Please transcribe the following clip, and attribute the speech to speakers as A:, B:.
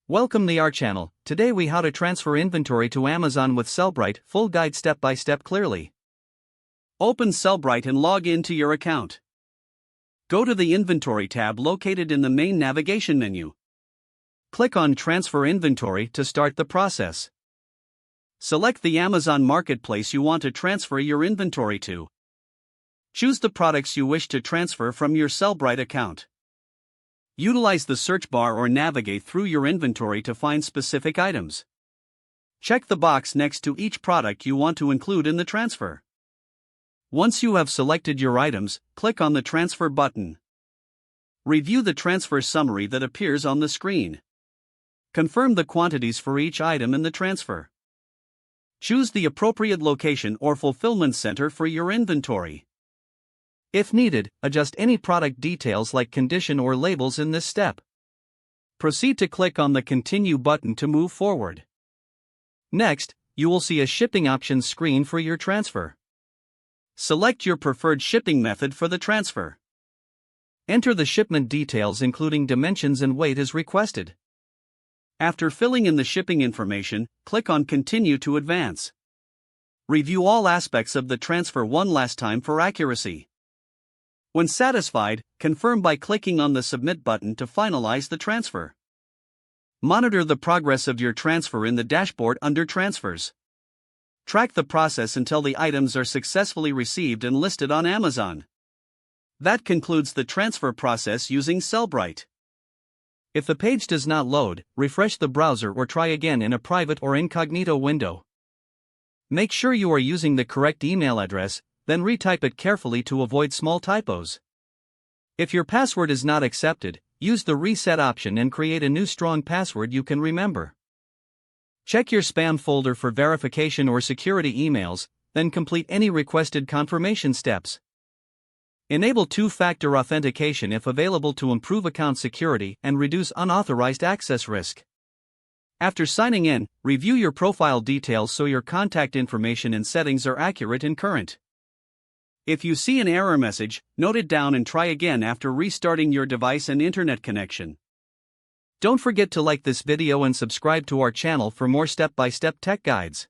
A: Welcome to our channel. Today we how to transfer inventory to Amazon with Sellbrite, full guide step by step clearly. Open Sellbrite and log in to your account. Go to the Inventory tab located in the main navigation menu. Click on Transfer Inventory to start the process. Select the Amazon Marketplace you want to transfer your inventory to. Choose the products you wish to transfer from your Sellbrite account. Utilize the search bar or navigate through your inventory to find specific items. Check the box next to each product you want to include in the transfer. Once you have selected your items, click on the Transfer button. Review the transfer summary that appears on the screen. Confirm the quantities for each item in the transfer. Choose the appropriate location or fulfillment center for your inventory. If needed, adjust any product details like condition or labels in this step. Proceed to click on the Continue button to move forward. Next, you will see a shipping options screen for your transfer. Select your preferred shipping method for the transfer. Enter the shipment details including dimensions and weight as requested. After filling in the shipping information, click on Continue to advance. Review all aspects of the transfer one last time for accuracy. When satisfied, confirm by clicking on the Submit button to finalize the transfer. Monitor the progress of your transfer in the dashboard under Transfers. Track the process until the items are successfully received and listed on Amazon. That concludes the transfer process using Sellbrite. If the page does not load, refresh the browser or try again in a private or incognito window. Make sure you are using the correct email address, then retype it carefully to avoid small typos. If your password is not accepted, use the reset option and create a new strong password you can remember. Check your spam folder for verification or security emails, then complete any requested confirmation steps. Enable two-factor authentication if available to improve account security and reduce unauthorized access risk. After signing in, review your profile details so your contact information and settings are accurate and current. If you see an error message, note it down and try again after restarting your device and internet connection. Don't forget to like this video and subscribe to our channel for more step-by-step tech guides.